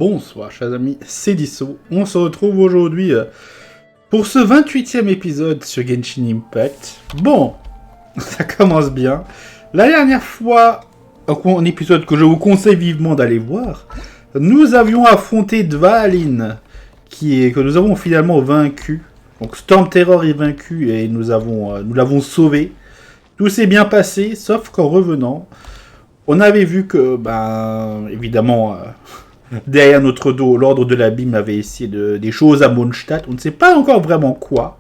Bonsoir chers amis, c'est Deaso. On se retrouve aujourd'hui pour ce 28e épisode sur Genshin Impact. Bon, ça commence bien. La dernière fois, un épisode que je vous conseille vivement d'aller voir, nous avions affronté Dvalin, que nous avons finalement vaincu. Donc Storm Terror est vaincu et nous l'avons sauvé. Tout s'est bien passé, sauf qu'en revenant, on avait vu que, évidemment, derrière notre dos, l'ordre de l'abîme avait essayé des choses à Mondstadt. On ne sait pas encore vraiment quoi.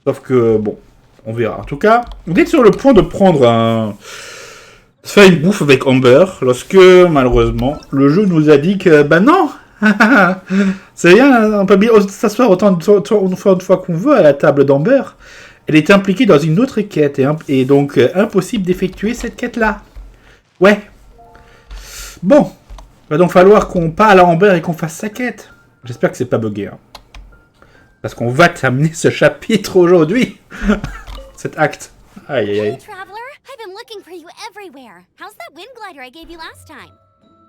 Sauf que, bon, on verra. En tout cas, on est sur le point de faire une bouffe avec Amber, lorsque, malheureusement, le jeu nous a dit que, non, c'est rien, on peut bien s'asseoir autant de fois qu'on veut à la table d'Amber. Elle est impliquée dans une autre quête, et donc impossible d'effectuer cette quête-là. Ouais. Bon. Il va donc falloir qu'on parle à Amber et qu'on fasse sa quête. J'espère que c'est pas bugué. Hein. Parce qu'on va terminer ce chapitre aujourd'hui. Cet acte. Aïe aïe aïe.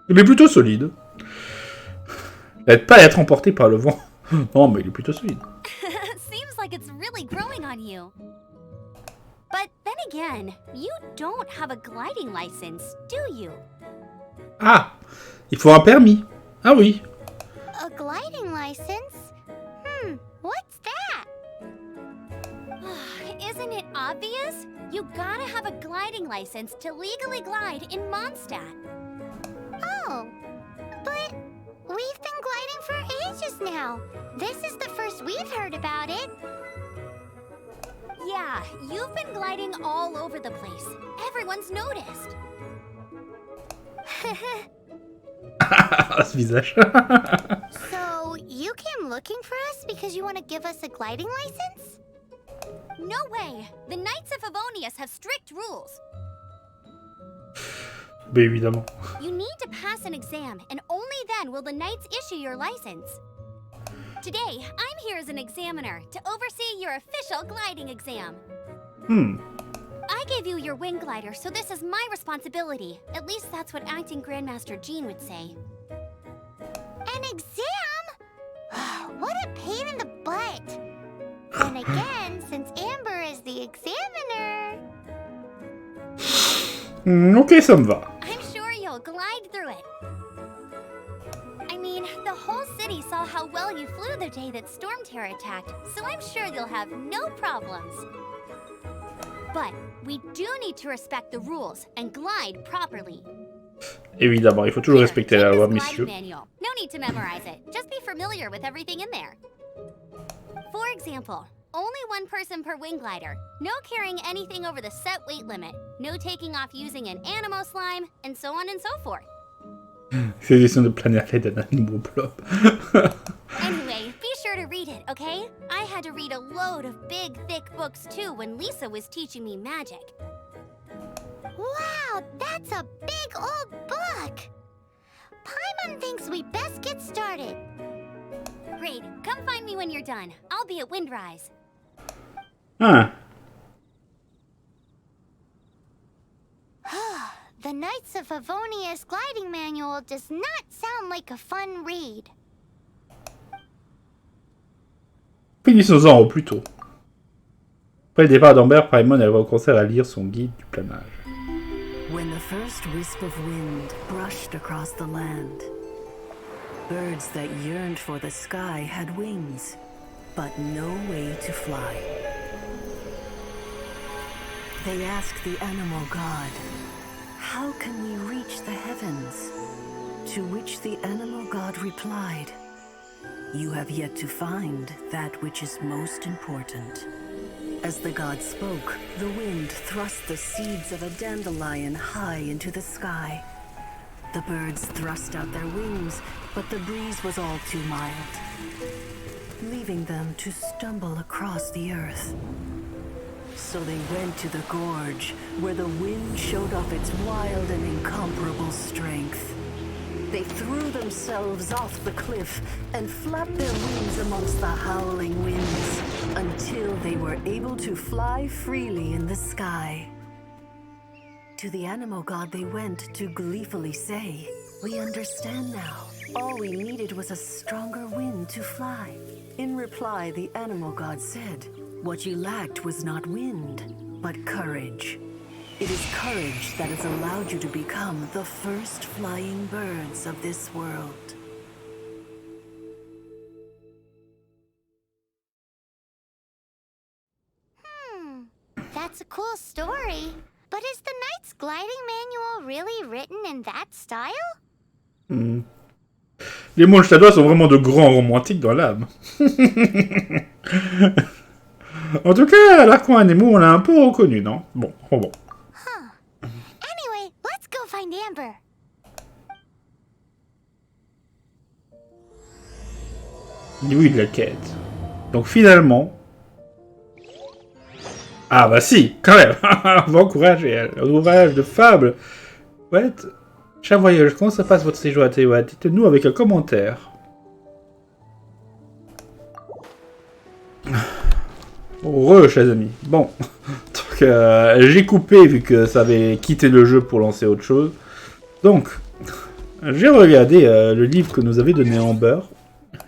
Il est plutôt solide. N'aide pas à être emporté par le vent. Non, mais il est plutôt solide. Seems like it's really growing on you. But then again, you don't have a gliding license, do you? Ah, il faut un permis. Ah oui. A gliding license? What's that? Isn't it obvious? You gotta have a gliding license to legally glide in Mondstadt. Oh, but we've been gliding for ages now. This is the first we've heard about it. Yeah, you've been gliding all over the place. Everyone's noticed. Ce visage. So, you came looking for us because you want to give us a gliding license? No way. The Knights of Favonius have strict rules. Mais évidemment. You need to pass an exam, and only then will the Knights issue your license. Today, I'm here as an examiner to oversee your official gliding exam. I gave you your wing glider, so this is my responsibility. At least that's what acting Grandmaster Jean would say. An exam? What a pain in the butt. And again, since Amber is the examiner... Ok, ça me va. I'm sure you'll glide through it. I mean, the whole city saw how well you flew the day that Storm Terror attacked, so I'm sure you'll have no problems. But we do need to respect the rules and glide properly. Évidemment, il faut toujours respecter la loi, messieurs. No need to memorize it. Just be familiar with everything in there. For example, only one person per wing glider. No carrying anything over the set weight limit. No taking off using an animo slime, and so on and so forth. C'est question de planer à l'aide d'un animal plop. Anyway, be sure to read it, okay? I had to read a load of big, thick books too when Lisa was teaching me magic. Wow, that's a big old book! Paimon thinks we best get started. Great, come find me when you're done. I'll be at Windrise. The Knights of Favonius gliding manual does not sound like a fun read. Finissons-en au plus tôt. Après le départ d'Amber, Paimon elle va au concert à lire son guide du planage. When the first wisp of wind brushed across the land, birds that yearned for the sky had wings, but no way to fly. They asked the animal god, "How can we reach the heavens?" To which the animal god replied, "You have yet to find that which is most important." As the god spoke, the wind thrust the seeds of a dandelion high into the sky. The birds thrust out their wings, but the breeze was all too mild, leaving them to stumble across the earth. So they went to the gorge, where the wind showed off its wild and incomparable strength. They threw themselves off the cliff and flapped their wings amongst the howling winds until they were able to fly freely in the sky. To the animal god they went to gleefully say, We understand now. All we needed was a stronger wind to fly. In reply, the animal god said, what you lacked was not wind, but courage. It is courage that has allowed you to become the first flying birds of this world. That's a cool story. But is the Knight's gliding manual really written in that style? Les Monstadois sont vraiment de grands romantiques dans l'âme. En tout cas, l'Archon Anemo, on l'a un peu reconnu, non? Bon. Anyway, let's go find Amber. Oui, de la quête. Donc finalement... Ah bah si, quand même. On va encourager elle. Ouvrage de fable. Ouais. Cher voyage, comment ça passe votre séjour à Tewa? Dites-nous avec un commentaire. Chers amis. Bon. Donc, j'ai coupé vu que ça avait quitté le jeu pour lancer autre chose. Donc, j'ai regardé le livre que nous avait donné Amber.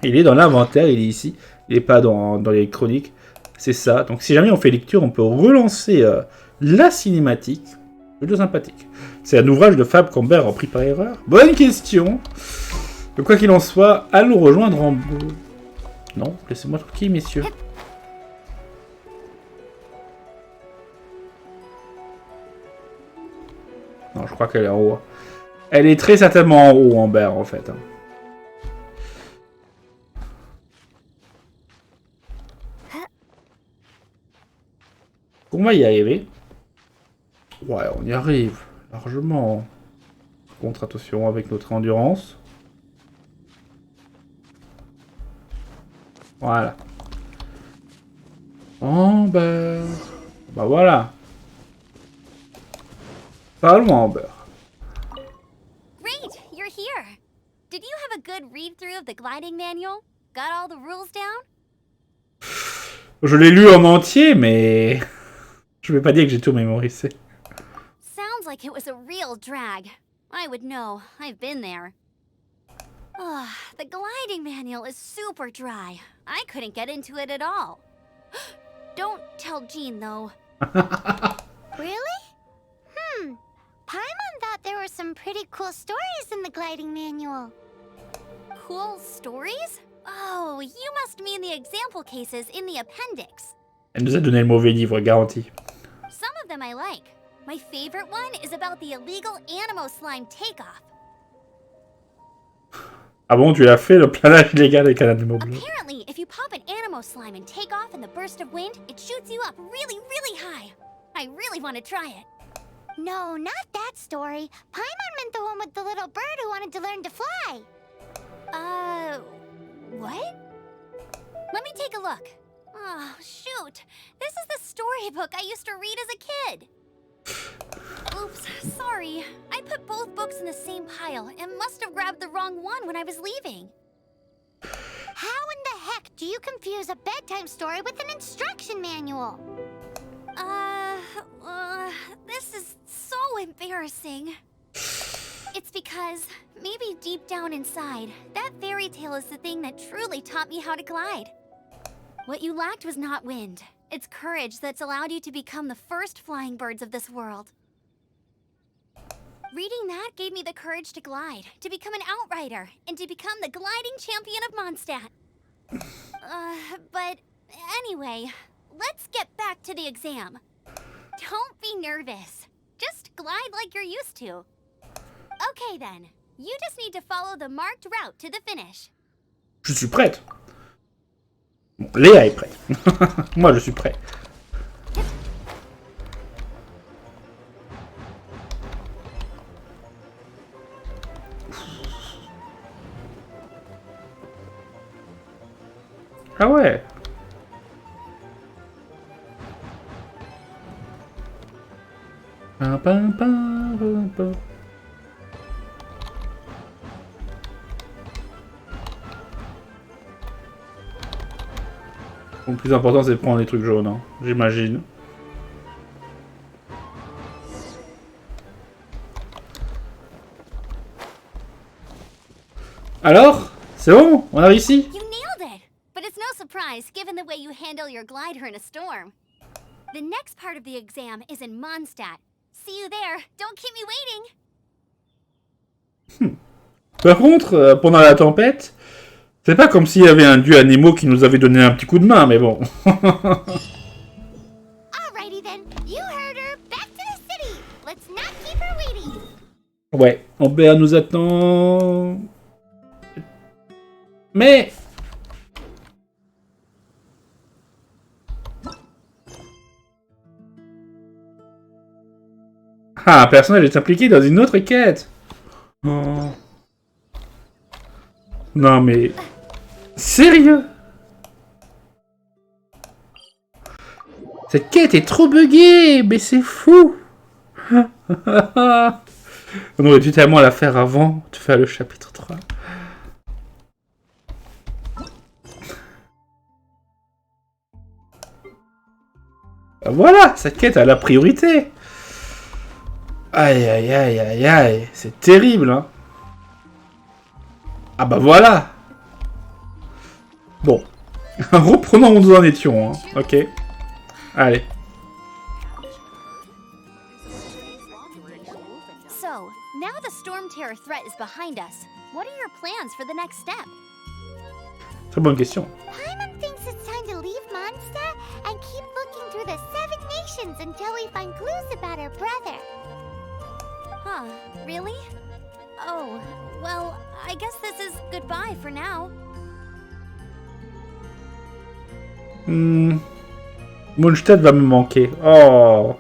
Il est dans l'inventaire, il est ici. Il n'est pas dans les chroniques. C'est ça. Donc, si jamais on fait lecture, on peut relancer la cinématique. Plutôt sympathique. C'est un ouvrage de fable qu'Amber a pris par erreur. Bonne question. De quoi qu'il en soit, allons rejoindre en... Non, laissez-moi tranquille, messieurs. Non, je crois qu'elle est en haut. Elle est très certainement en haut, Amber, en fait. On va y arriver. Ouais, on y arrive. Largement. Par contre, attention avec notre endurance. Voilà. Amber. Bah voilà. Parlons Amber. Great, you're here. Did you have a good read-through of the gliding manual? Got all the rules down? Je l'ai lu en entier, mais... Je vais pas dire que j'ai tout mémorisé. Sounds like it was a real drag. I would know. I've been there. The gliding manual is super dry. I couldn't get into it at all. Don't tell Jean, though. Really? Paimon thought there were some pretty cool stories in the gliding manual. Cool stories? Oh, you must mean the example cases in the appendix. Elle nous a donné le mauvais livre, garanti. Some of them I like. My favorite one is about the illegal Animo slime takeoff. Ah bon, tu l'as fait, le planage illégal avec un animal bleu? Apparently, if you pop an Animo slime and take off in the burst of wind, it shoots you up really, really high. I really want to try it. No, not that story. Paimon meant the one with the little bird who wanted to learn to fly. What? Let me take a look. Oh, shoot. This is the storybook I used to read as a kid. Oops, sorry. I put both books in the same pile and must have grabbed the wrong one when I was leaving. How in the heck do you confuse a bedtime story with an instruction manual? This is so embarrassing. It's because, maybe deep down inside, that fairy tale is the thing that truly taught me how to glide. What you lacked was not wind. It's courage that's allowed you to become the first flying birds of this world. Reading that gave me the courage to glide, to become an outrider, and to become the gliding champion of Mondstadt. But anyway, let's get back to the exam. Don't be nervous. Just glide like you're used to. Okay then, you just need to follow the marked route to the finish. Je suis prête. Bon, Léa est prête. Moi, je suis prêt. Ah ouais. Pam, pam, pam, pam, pam. Le plus important, c'est de prendre les trucs jaunes, hein, j'imagine. Alors? C'est bon? On a réussi? You nailed it! But it's no surprise, given the way you handle your glider in a storm. The next part of the exam is in Mondstadt. See you there. Don't keep me waiting. Par contre, pendant la tempête, c'est pas comme s'il y avait un dieu animaux qui nous avait donné un petit coup de main, mais bon. Alrighty then. You heard her. Back to the city. Let's not keep her waiting. Ouais, Amber nous attend. Mais... Ah, un personnage est impliqué dans une autre quête. Oh. Non mais... Sérieux? Cette quête est trop buggée, mais c'est fou. On aurait dû tellement la faire avant de faire le chapitre 3. Voilà, cette quête a la priorité. Aïe aïe aïe aïe aïe, c'est terrible hein. Ah bah voilà. Bon, reprenons où nous en étions, hein. Ok. Allez. So, now the storm terror threat is behind us. What are your plans for the next step? Très bonne question. Paimon thinks it's time to leave Mondstadt and keep looking through the 7 nations until we find clues about her brother. Huh, really? Oh, well, I guess this is goodbye for now. Mondstadt va me manquer. Oh.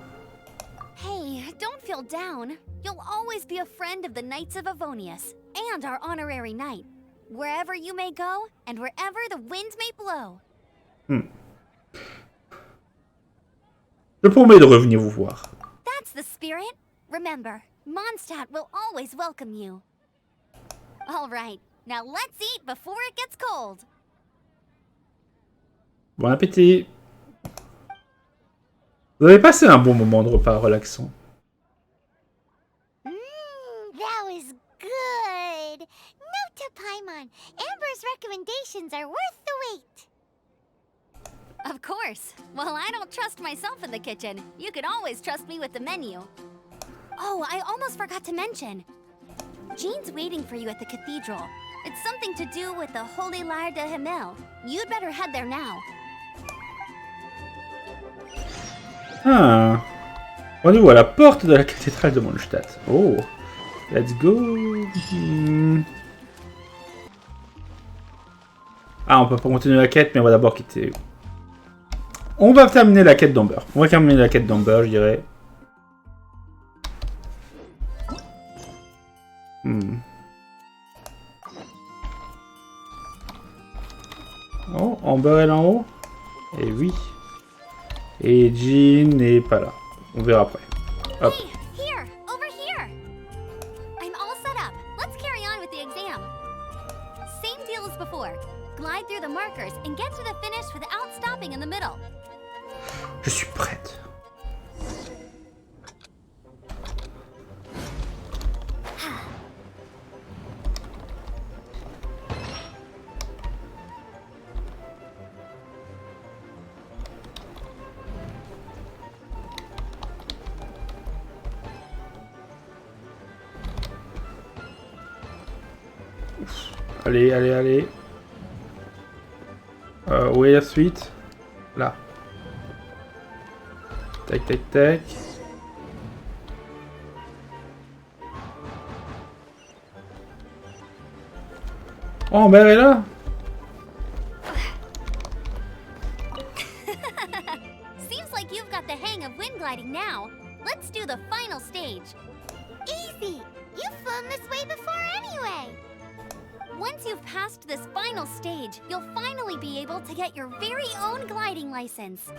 Hey, don't feel down. You'll always be a friend of the Knights of Avonius and our honorary knight. Wherever you may go, and wherever the winds may blow. Je promets de revenir vous voir. That's the spirit. Remember, Mondstadt will always welcome you. All right, now let's eat before it gets cold. Bon appétit. Vous avez passé un bon moment de repas relaxant. That was good. Note to Paimon, Amber's recommendations are worth the wait. Of course. Well, I don't trust myself in the kitchen. You can always trust me with the menu. Oh, I almost forgot to mention. Jean's waiting for you at the cathedral. It's something to do with the Holy Lyre de Himmel. You'd better head there now. Ah. Rendez-vous à la porte de la cathédrale de Mondstadt. Oh. Let's go. Ah, on peut pas continuer la quête, mais on va d'abord quitter. On va terminer la quête d'Amber. On va terminer la quête d'Amber, je dirais. Oh, Amber est en haut. Et oui. Et Jean n'est pas là. On verra après. Hop. Hey, here, over here. I'm all set up. Let's carry on with the exam. Same deal as before. Glide through the markers and get to the finish without stopping in the middle. Je suis prête. Allez, allez, allez. Où est la suite? Là. Tac, tac, tac. Oh, Amber est là? Seems like you've got the hang of wind gliding now. Let's do the final stage. Easy! You've flown this way before anyway! Once you've passed this final stage, you'll finally be able to get your very own gliding license.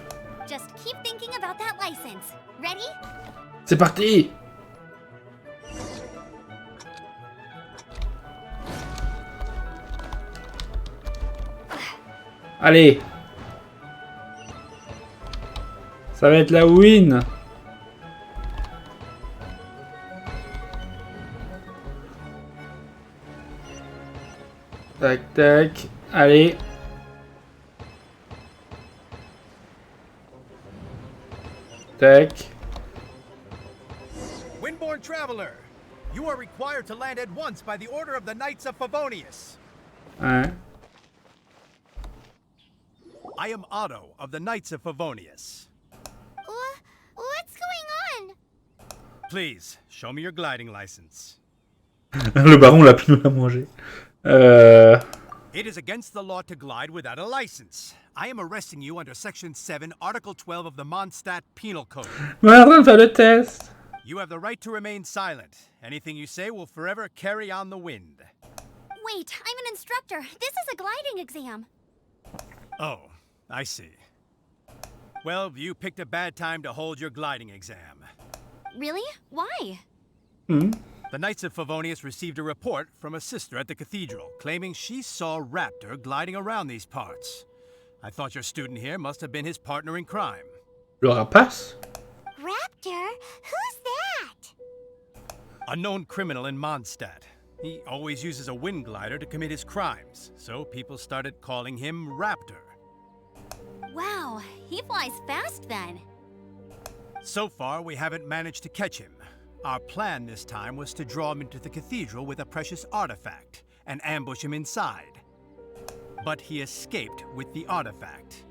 Just keep thinking about that license. Ready? C'est parti! Allez! Ça va être la win! Tac, tac. Allez. Tac. Windborn traveler, you are required to land at once by the order of the Knights of Favonius. Hein. I am Otto of the Knights of Favonius. What's going on? Please, show me your gliding license. Le baron l'a pu nous la manger. It is against the law to glide without a license. I am arresting you under Section 7, Article 12 of the Mondstadt Penal Code. On est en train de faire le test. You have the right to remain silent. Anything you say will forever carry on the wind. Wait, I'm an instructor. This is a gliding exam. Oh, I see. Well, you picked a bad time to hold your gliding exam. Really? Why? The Knights of Favonius received a report from a sister at the cathedral claiming she saw Raptor gliding around these parts. I thought your student here must have been his partner in crime. Le rapace? Raptor? Who's that? A known criminal in Mondstadt. He always uses a wind glider to commit his crimes, so people started calling him Raptor. Wow, he flies fast then. So far, we haven't managed to catch him. Our plan this time was to draw him into the cathedral with a precious artifact and ambush him inside. But he escaped with the artifact.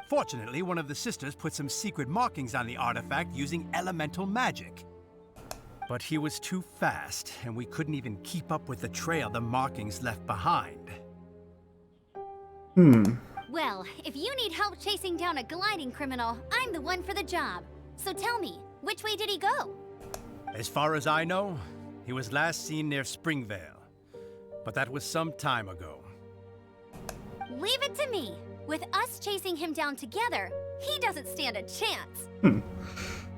Fortunately, one of the sisters put some secret markings on the artifact using elemental magic. But he was too fast, and we couldn't even keep up with the trail the markings left behind. Well, if you need help chasing down a gliding criminal, I'm the one for the job. So tell me, which way did he go? As far as I know, he was last seen near Springvale. But that was some time ago. Leave it to me. With us chasing him down together, he doesn't stand a chance. Ça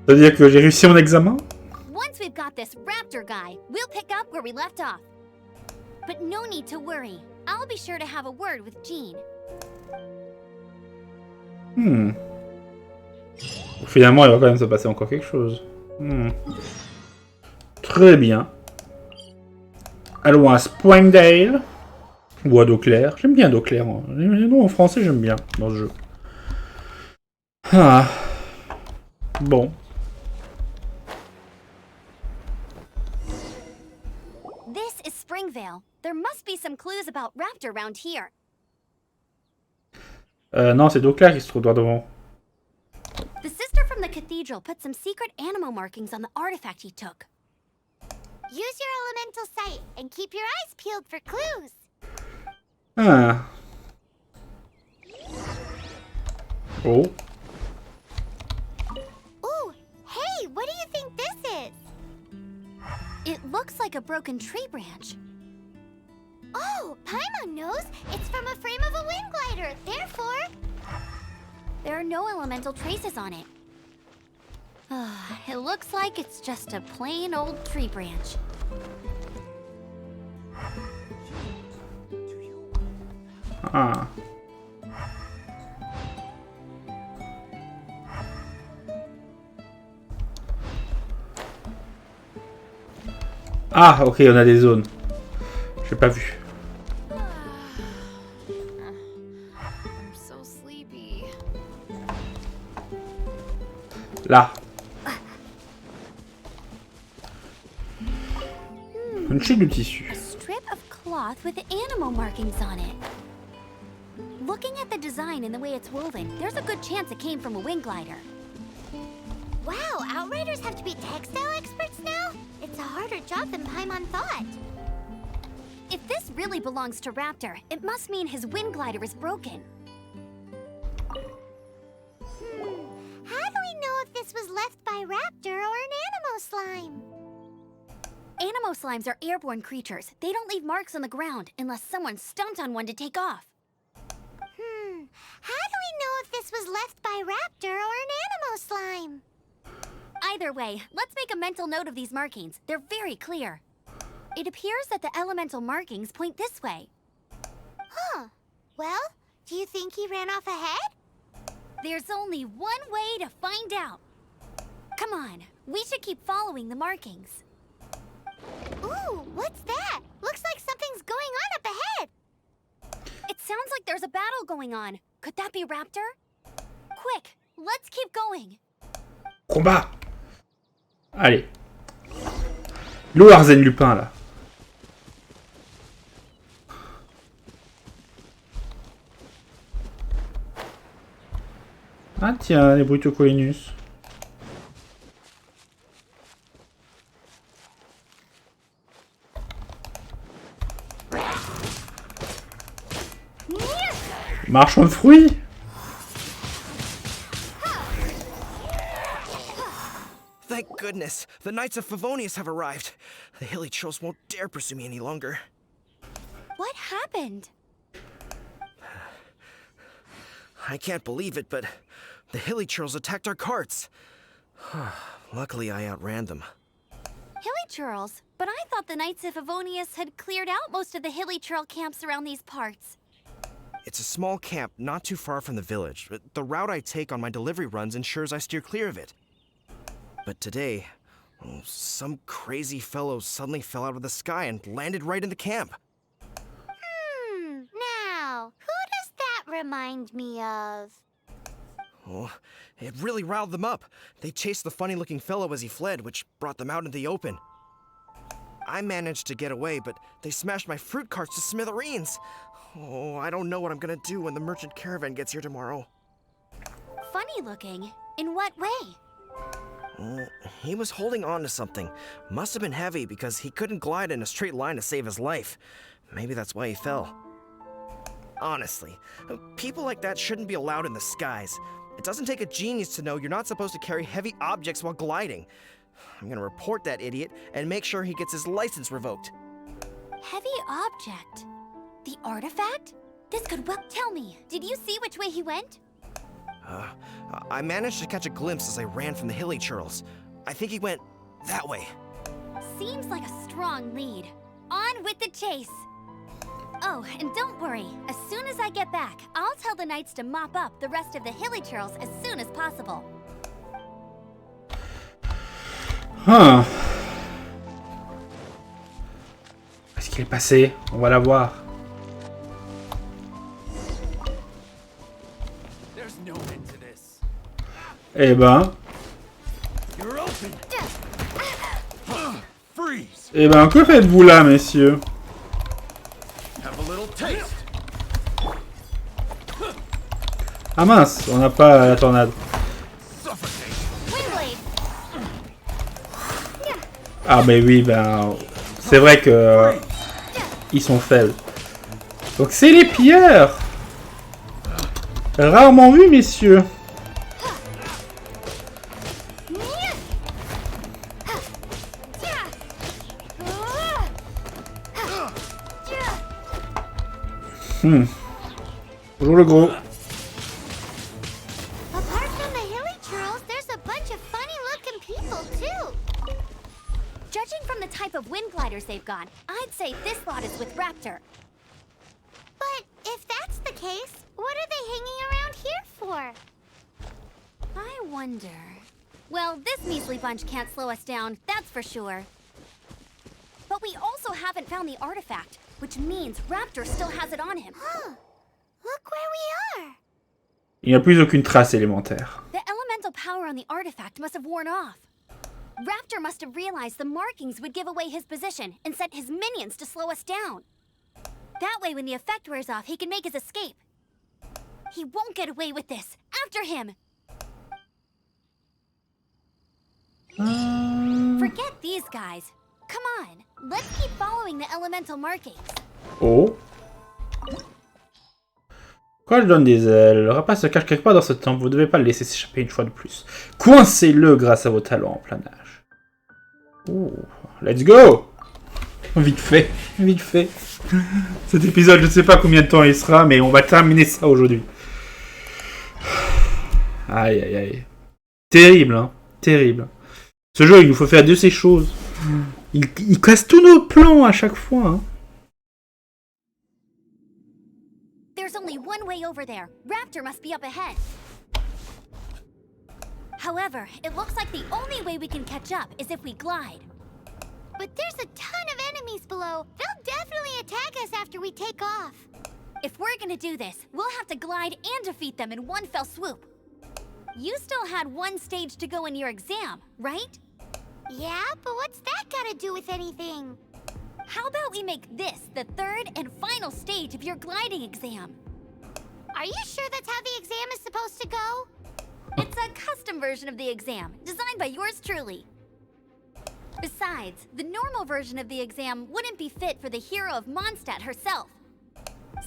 veut dire que j'ai réussi mon examen? Once we've got this Raptor guy, we'll pick up where we left off. But no need to worry. I'll be sure to have a word with Jean. Finalement, il va quand même se passer encore quelque chose. Très bien. Allons à Springdale. Ou à Dauclair. J'aime bien Dauclair. Les noms en français, j'aime bien dans ce jeu. Ah. Bon. This is Springvale. There must be some clues about Raptor around here. Non, c'est Dauclair qui se trouve droit devant. The sister from the cathedral put some secret animal markings on the artifact he took. Use your elemental sight and keep your eyes peeled for clues. Ah. Oh. Ooh, hey, what do you think this is? It looks like a broken tree branch. Oh, Paimon knows. It's from a frame of a wind glider. Therefore, there are no elemental traces on it. It looks like it's just a plain old tree branch. Ah. Ah, ok, on a des zones. J'ai pas vu. I'm so sleepy. Là. Une chaîne de tissu. A strip of cloth with animal markings on it. Looking at the design and the way it's woven, there's a good chance it came from a wind glider. Wow, Outriders have to be textile experts now? It's a harder job than Paimon thought. If this really belongs to Raptor, it must mean his wind glider is broken. How do we know if this was left by Raptor or an Animo slime? Animo slimes are airborne creatures. They don't leave marks on the ground unless someone stomped on one to take off. How do we know if this was left by Raptor or an Animo slime? Either way, let's make a mental note of these markings. They're very clear. It appears that the elemental markings point this way. Huh. Well, do you think he ran off ahead? There's only one way to find out. Come on, we should keep following the markings. Ooh, what's that? Looks like something's going on up sounds like there's a battle going on. Could that be Raptor? Quick, let's keep going. Combat. Allez. L'eau Arsène Lupin, là. Ah tiens, les Brutocoinus. Marchand de fruits. Thank goodness, the Knights of Favonius have arrived. The hilly trolls won't dare pursue me any longer. What happened? I can't believe it, but the hilly trolls attacked our carts. Luckily, I outran them. Hilly Churls? But I thought the Knights of Favonius had cleared out most of the Hilly Churl camps around these parts. It's a small camp not too far from the village. The route I take on my delivery runs ensures I steer clear of it. But today, some crazy fellow suddenly fell out of the sky and landed right in the camp. Now, who does that remind me of? Oh, it really riled them up. They chased the funny-looking fellow as he fled, which brought them out in the open. I managed to get away, but they smashed my fruit carts to smithereens. Oh, I don't know what I'm gonna do when the merchant caravan gets here tomorrow. Funny looking? In what way? He was holding on to something. Must have been heavy because he couldn't glide in a straight line to save his life. Maybe that's why he fell. Honestly, people like that shouldn't be allowed in the skies. It doesn't take a genius to know you're not supposed to carry heavy objects while gliding. I'm gonna report that idiot and make sure he gets his license revoked. Heavy object? The artifact? This could well tell me. Did you see which way he went? I managed to catch a glimpse as I ran from the hilly churls. I think he went that way. Seems like a strong lead. On with the chase. Oh, and don't worry. As soon as I get back, I'll tell the knights to mop up the rest of the hilly churls as soon as possible. Huh. Est-ce qu'il est passé? On va la voir. Eh ben. Eh ben, que faites-vous là, messieurs? Ah mince, on n'a pas la tornade. Ah mais oui, ben... C'est vrai que... ils sont faibles. Donc c'est les pilleurs. Rarement vu, messieurs. Bonjour le gros. Apart from the hilly churls, there's a bunch of funny-looking people too. Judging from the type of wind gliders they've got, I'd say this lot is with Raptor. But if that's the case, what are they hanging around here for? I wonder. Well, this measly bunch can't slow us down, that's for sure. But we also haven't found the artifact, which means Raptor still has it on him. Huh. Look where we are. Il n'y a plus aucune trace élémentaire. The elemental power on the artifact must have worn off. Raptor must have realized the markings would give away his position and sent his minions to slow us down. That way, when the effect wears off, he can make his escape. He won't get away with this. After him! Forget these guys. Come on, let's keep following the elemental markings. Oh. Pourquoi je donne des ailes? Le rapace se cache quelque part dans ce temple. Vous ne devez pas le laisser s'échapper une fois de plus. Coincez-le grâce à vos talents en plein nage. Oh. Let's go! Vite fait, vite fait. Cet épisode, je ne sais pas combien de temps il sera, mais on va terminer ça aujourd'hui. Aïe, aïe, aïe. Terrible, hein. Terrible. Ce jeu, il nous faut faire de ces choses. Il casse tous nos plans à chaque fois, hein. There's only one way over there. Raptor must be up ahead. However, it looks like the only way we can catch up is if we glide. But there's a ton of enemies below. They'll definitely attack us after we take off. If we're gonna do this, we'll have to glide and defeat them in one fell swoop. You still had one stage to go in your exam, right? Yeah, but what's that gotta do with anything? How about we make this the third and final stage of your gliding exam? Are you sure that's how the exam is supposed to go? It's a custom version of the exam, designed by yours truly. Besides, the normal version of the exam wouldn't be fit for the hero of Mondstadt herself.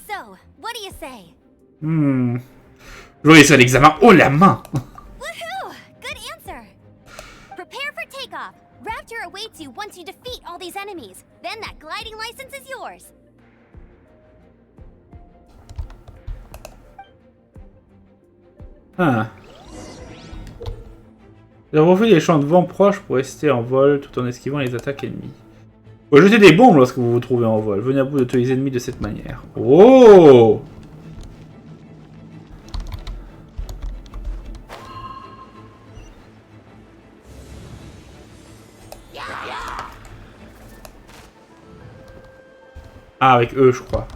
So, what do you say? Je réussis l'examen haut la main. Woohoo! Good answer! Prepare for takeoff. Rapture awaits you once you defeat all these enemies. Then that gliding license is yours. Ah. Nous avons fait des champs de vent proches pour rester en vol tout en esquivant les attaques ennemies. Jetez des bombes lorsque vous vous trouvez en vol. Venez à bout de tous les ennemis de cette manière. Oh! Ah, avec eux, je crois.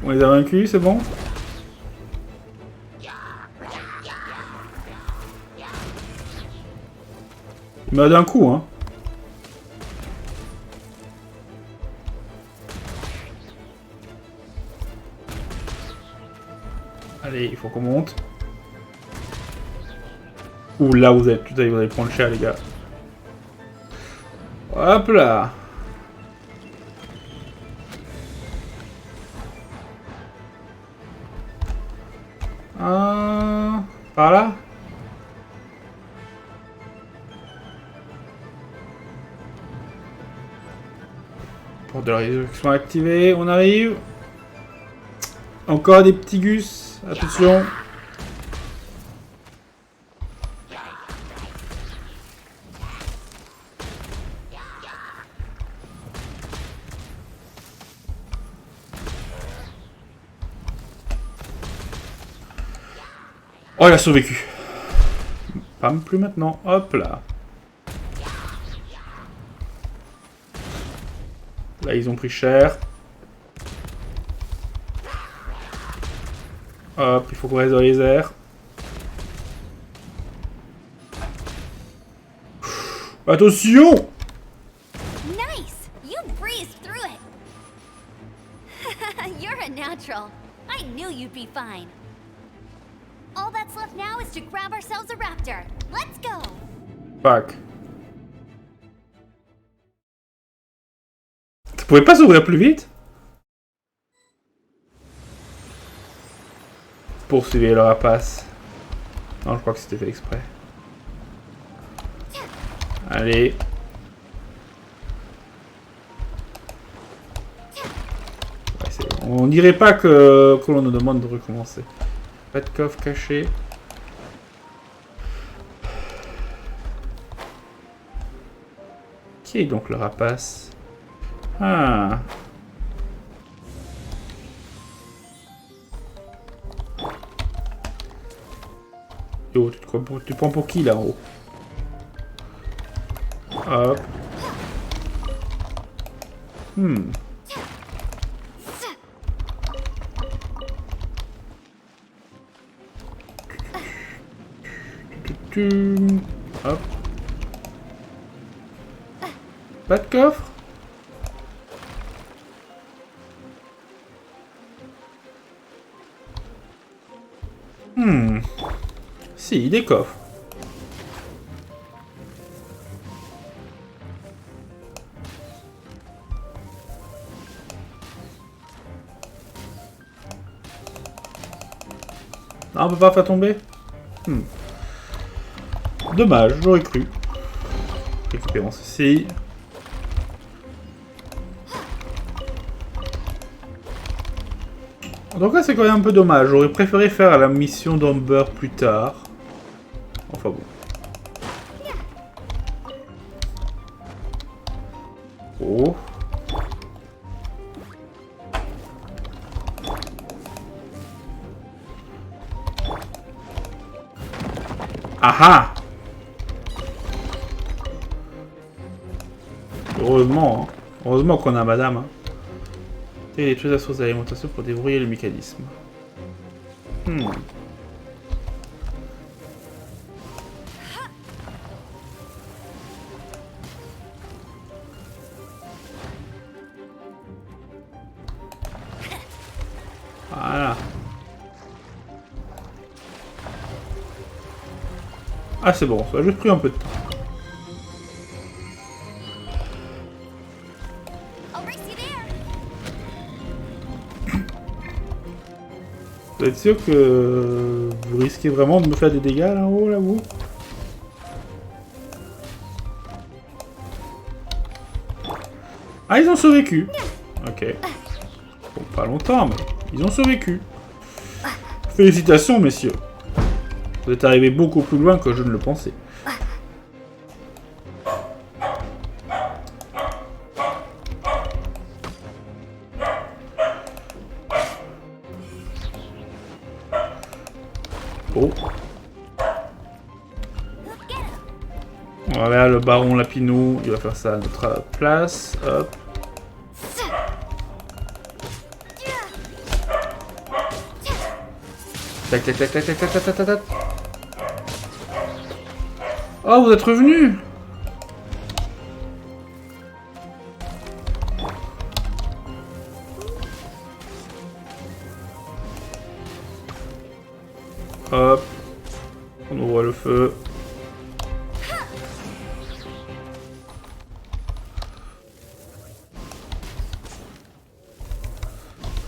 On les a vaincus, c'est bon? Il m'a d'un coup, hein. Allez, il faut qu'on monte. Ouh, là vous êtes, putain, vous allez prendre cher, les gars. Hop là. Par là. Porte de la résurrection activée, on arrive. Encore des petits gus, attention. Oh, il a survécu. Pas plus maintenant. Hop là. Là, ils ont pris cher. Hop, il faut qu'on reste dans les airs. Attention! Nice! You breezed through it. You're a natural. I knew you'd be fine. All that's left now is to grab ourselves a raptor. Let's go! Fuck. Ça pouvait pas s'ouvrir plus vite? Poursuivez le rapace. Non, je crois que c'était fait exprès. Allez. Ouais, c'est bon. On dirait pas que l'on nous demande de recommencer. Pas de coffre caché. Qui est donc le rapace? Ah. Yo, tu prends pour qui là en haut? Hop. Hop. Pas de coffre? Si, des coffres. Non, on peut pas faire tomber. Dommage, j'aurais cru. Récupérons ceci. En tout cas, c'est quand même un peu dommage. J'aurais préféré faire la mission d'Amber plus tard. Enfin bon. Oh. Ah ah! Heureusement, hein. Heureusement qu'on a madame. Hein. Et les toutes sources d'alimentation pour débrouiller le mécanisme. Voilà. Ah c'est bon, ça a juste pris un peu de temps. Vous êtes sûr que vous risquez vraiment de me faire des dégâts là-haut, là, vous? Ah, ils ont survécu. Ok. Bon, pas longtemps, mais ils ont survécu. Félicitations, messieurs. Vous êtes arrivés beaucoup plus loin que je ne le pensais. Oh. Voilà, le baron Lapinou, il va faire ça à notre place. Hop. Tac, tac, tac, tac, tac, tac, tac, tac, tac. Oh, vous êtes revenus? Hop. On ouvre le feu.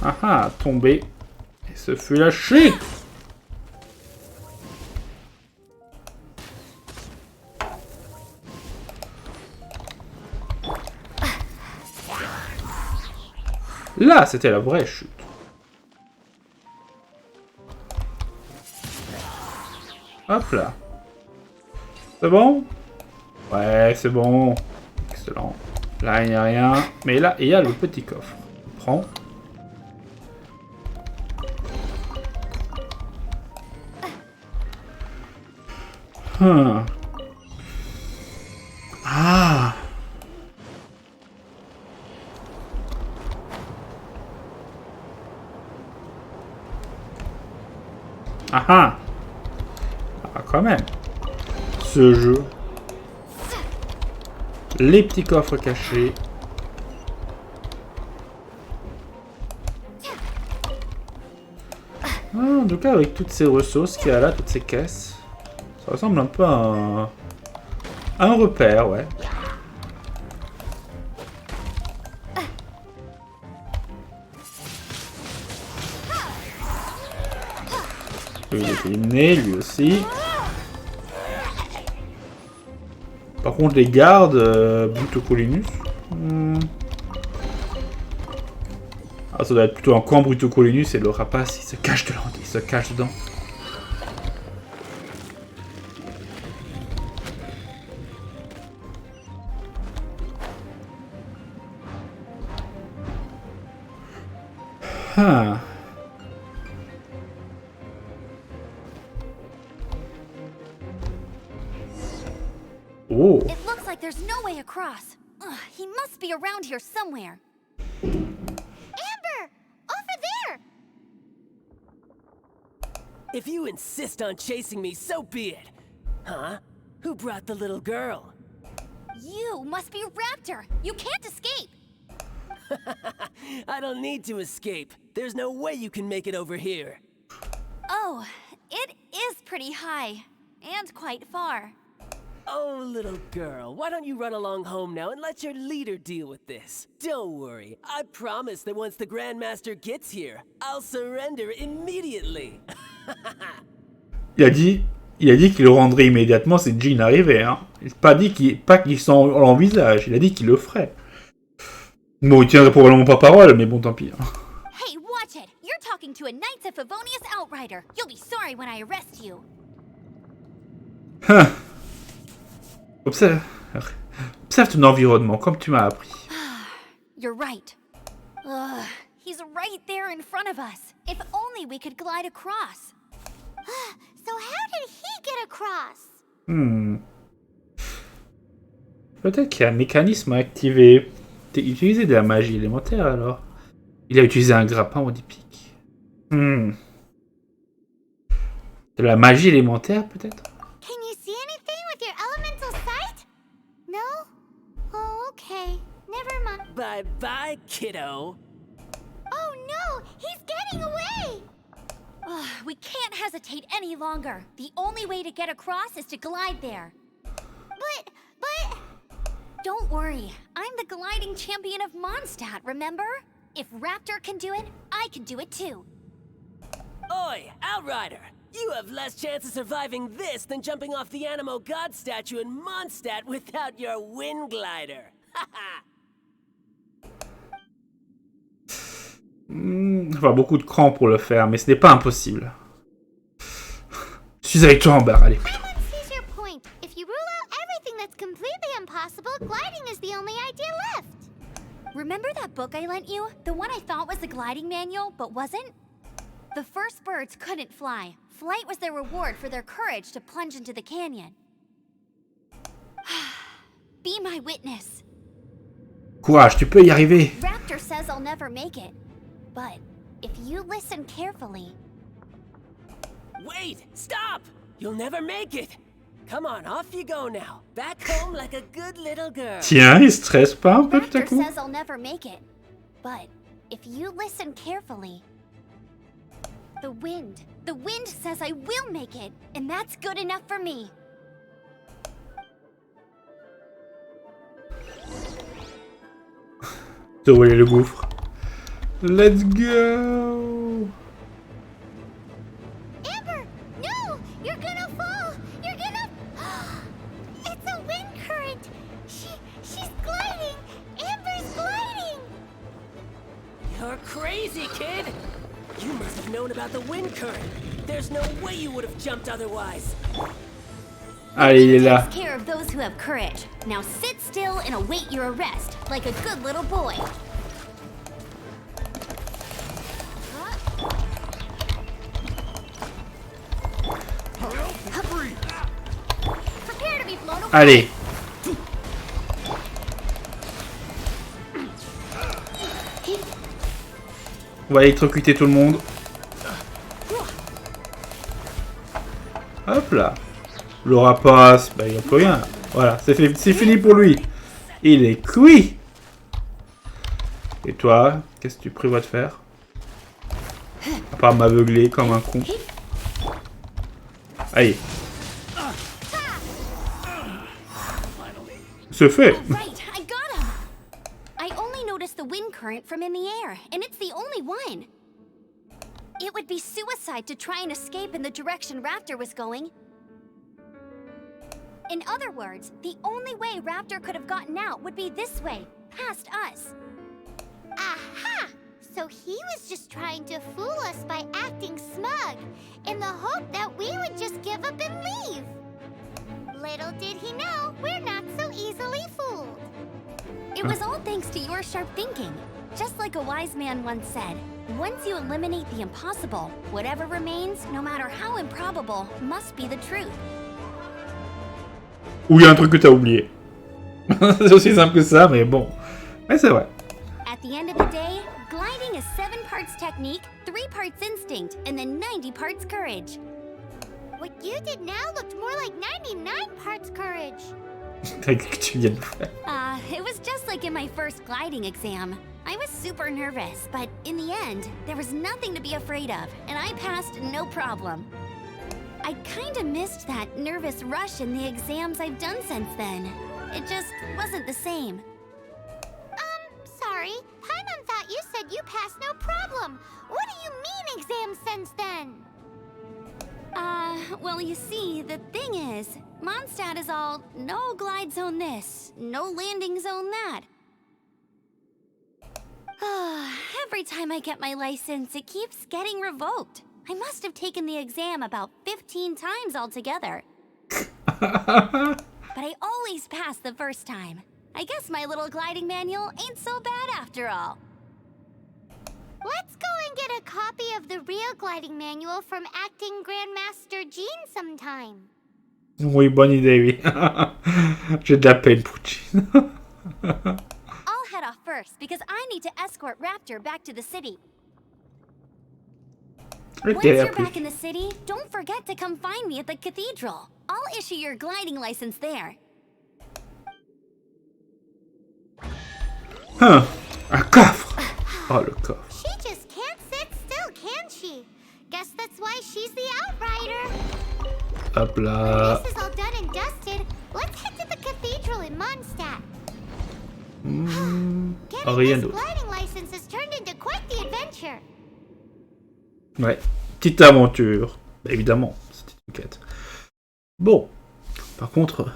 Ah ah, tombé. Et ce fut la chute. Là, c'était la vraie chute. Hop là. C'est bon? Ouais, c'est bon. Excellent. Là, il n'y a rien. Mais là, il y a le petit coffre. On prend. Ah. Ah ah. Ah, quand même. Ce jeu. Les petits coffres cachés. Ah, en tout cas, avec toutes ces ressources qu'il y a là, toutes ces caisses, ça ressemble un peu à un repère, ouais. Lui, il est éliminé, lui aussi. Par contre, les gardes, Brutocolinus. Ah, ça doit être plutôt un camp Brutocolinus et le rapace, il se cache dedans. Il se cache dedans. Ah. Oh. It looks like there's no way across. Ugh, he must be around here somewhere. Amber! Over there! If you insist on chasing me, so be it. Huh? Who brought the little girl? You must be Raptor. You can't escape. I don't need to escape. There's no way you can make it over here. Oh, it is pretty high. And quite far. Oh, little girl, why don't you run along home now and let your leader deal with this? Don't worry, I promise that once the Grandmaster gets here, I'll surrender immediately. Il a dit qu'il le rendrait immédiatement si Jean arrivait, hein. Il n'a pas dit qu'il s'en l'envisage, il a dit qu'il le ferait. Bon, il tiendrait probablement pas parole, mais bon, tant pis. Hein. Hey, watch it! You're talking to a Knights of Favonius outrider. You'll be sorry when I arrest you. Observe ton environnement, comme tu m'as appris. You're right. Ugh, he's right there in front of us. If only we could glide across. So how did he get across? Peut-être qu'il y a un mécanisme à activer. T'as utilisé de la magie élémentaire alors. Il a utilisé un grappin ou des pics. De la magie élémentaire peut-être. Can you see anything with your elemental sight? No? Oh, okay. Never mind. Bye-bye, kiddo. Oh no! He's getting away! Ugh, we can't hesitate any longer. The only way to get across is to glide there. But... Don't worry, I'm the gliding champion of Mondstadt, remember? If Raptor can do it, I can do it too. Oi, Outrider! You have less chance of surviving this than jumping off the Animo God statue in Mondstadt without your wind glider. Haha! Il va falloir beaucoup de cran pour le faire, mais ce n'est pas impossible. Je suis avec toi en barre, allez. Paimon sees your point. If you rule out everything that's completely impossible, gliding is the only idea left. Remember that book I lent you? The one I thought was the gliding manual, but wasn't? The first birds couldn't fly. Flight was their reward for their courage to plunge into the canyon. Be my witness. Courage, tu peux y arriver. Raptor says I'll never make it. But if you listen carefully... Wait! Stop! You'll never make it! Come on, off you go now. Back home like a good little girl. Tiens, il stresse pas un peu tout à Raptor coup. says I'll never make it. But if you listen carefully... The wind says I will make it. And that's good enough for me. Tu voyais le gouffre. Let's go. Amber! No! You're gonna fall! You're gonna... It's a wind current! She's gliding! Amber's gliding! You're crazy, kid! You must have known about the wind current. There's no way you would have jumped otherwise. Allez, il est là. Takes care of those who have courage. Now sit still and await your arrest, like a good little boy. Prepare to be blown away. Allez. On va électrocuter tout le monde. Hop là. Le rapace, bah il n'y a plus rien. Voilà, c'est fini pour lui. Il est cuit. Et toi, qu'est-ce que tu prévois de faire? À part m'aveugler comme un con. Allez. C'est fait. Oh, right, I got him. I only noticed the wind current from in the air, and it's the only one. It would be suicide to try and escape in the direction Raptor was going. In other words, the only way Raptor could have gotten out would be this way, past us. Aha! So he was just trying to fool us by acting smug, in the hope that we would just give up and leave. Little did he know, we're not so easily fooled. It was all thanks to your sharp thinking. Just like a wise man once said, once you eliminate the impossible, whatever remains, no matter how improbable, must be the truth. Ou il y a un truc que t'as oublié. C'est aussi simple que ça, mais bon. Mais c'est vrai. At the end of the day, gliding is 7 parts technique, 3 parts instinct, and then 90 parts courage. What you did now looked more like 99 parts courage. Qu'est-ce que tu viens de faire? It was just like in my first gliding exam. I was super nervous, but in the end, there was nothing to be afraid of, and I passed no problem. I kinda missed that nervous rush in the exams I've done since then. It just wasn't the same. Sorry. Paimon thought you said you passed no problem. What do you mean exam since then? Well, you see, the thing is, Mondstadt is all no glide zone this, no landing zone that. Every time I get my license, it keeps getting revoked. I must have taken the exam about 15 times altogether. But I always pass the first time. I guess my little gliding manual ain't so bad after all. Let's go and get a copy copy of the real gliding manual from acting Grandmaster Jean sometime. Oui, bonne idée, oui. J'ai de la peine pour Jean. I'll head off first because I need to escort Raptor back to the city. Once you're back in the city, don't forget to come find me at the cathedral. I'll issue your gliding license there. Un coffre. Oh, le coffre. She just can't sit still, can she? Guess that's why she's the outrider. Hop là. This is all done and dusted. Let's head to the cathedral in Mondstadt. Getting Rien this d'autre. gliding license has turned into quite the adventure. Ouais, petite aventure. Bah, évidemment, c'était une quête. Bon, par contre,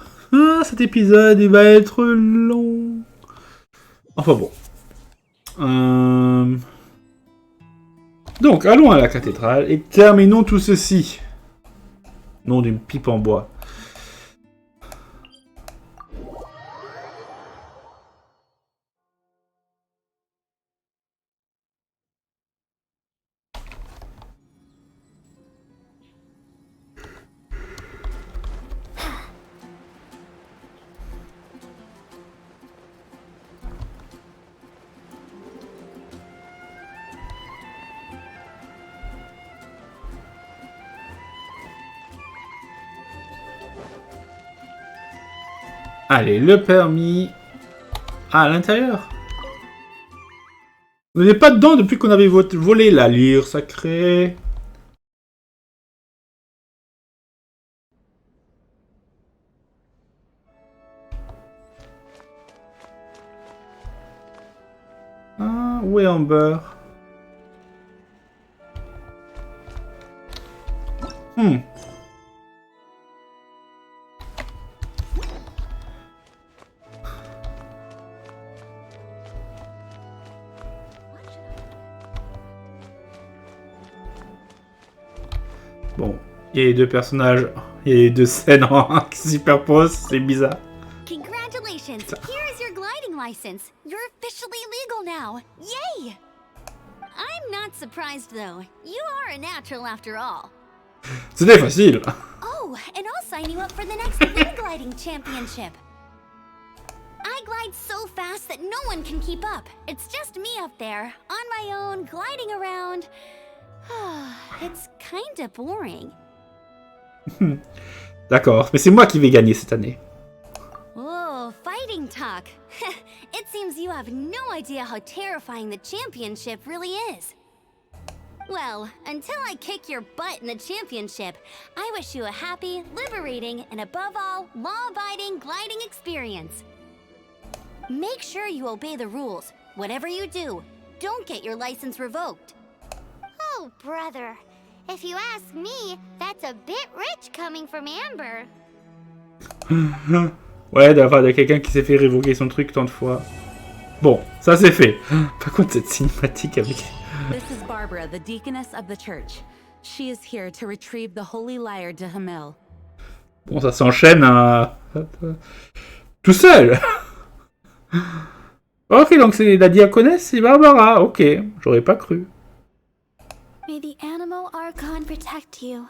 cet épisode, il va être long. Enfin bon. Donc, allons à la cathédrale et terminons tout ceci. Nom d'une pipe en bois. Allez, le permis à l'intérieur. Vous n'êtes pas dedans depuis qu'on avait volé la lyre sacrée. Ah, où est Amber? Bon, il y a les deux personnages, il y a les deux scènes qui se superposent, c'est bizarre. Congratulations! Here is your gliding license. You're officially legal now. Yay! I'm not surprised though. You are a natural after all. C'était facile. Oh, and I'll sign you up for the next wing gliding championship. I glide so fast that no one can keep up. It's just me up there, on my own, gliding around. It's kinda boring. D'accord, mais c'est moi qui vais gagner cette année. Oh, fighting talk. It seems you have no idea how terrifying the championship really is. Well, until I kick your butt in the championship, I wish you a happy, liberating, and above all, law-abiding gliding experience. Make sure you obey the rules. Whatever you do, don't get your license revoked. Oh, brother. If you ask me, that's a bit rich coming from Amber. Ouais, d'avoir de quelqu'un qui s'est fait révoquer son truc tant de fois. Bon, ça c'est fait. Par contre, cette cinématique avec... This is Barbara, the deaconess of the church. She is here to retrieve the holy lyre de Hamel. Bon, ça s'enchaîne tout seul. Ok, donc c'est la diaconesse, c'est Barbara. Ok, j'aurais pas cru. May the Animo Archon protect you.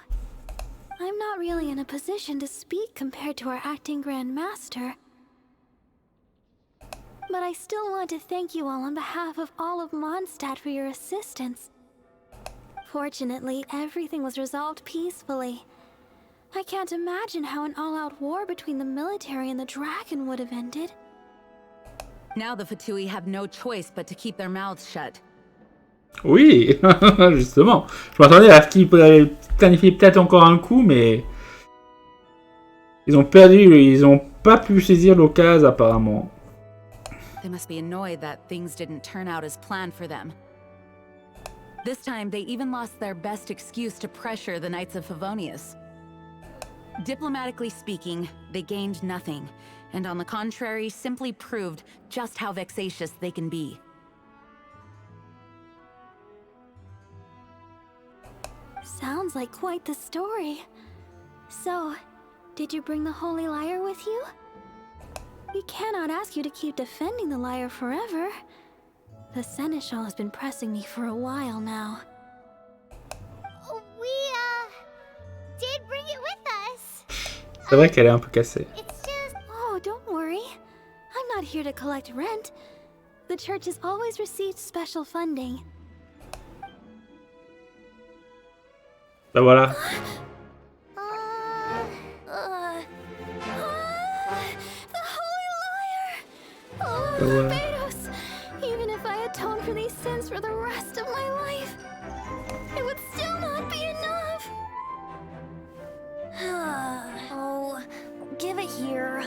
I'm not really in a position to speak compared to our acting Grand Master. But I still want to thank you all on behalf of all of Mondstadt for your assistance. Fortunately, everything was resolved peacefully. I can't imagine how an all-out war between the military and the dragon would have ended. Now the Fatui have no choice but to keep their mouths shut. Oui, justement. Je m'attendais à ce qu'ils planifient peut-être encore un coup, mais... Ils ont perdu, ils ont pas pu saisir l'occasion apparemment. They must be annoyed that things didn't turn out as planned for them. This time, they even lost their best excuse to pressure the Knights of Favonius. Diplomatically speaking, they gained nothing, and on the contrary, simply proved just how vexatious they can be. Sounds like quite the story. So, did you bring the Holy Lyre with you? We cannot ask you to keep defending the lyre forever. The Seneschal has been pressing me for a while now. C'est vrai qu'elle est un peu cassée. It's just... Oh, don't worry. I'm not here to collect rent. The church has always received special funding. Bah voilà. The Holy Liar! Oh, Well, Deaso! Even if I atone for these sins for the rest of my life, it would still not be enough. Oh, give it here.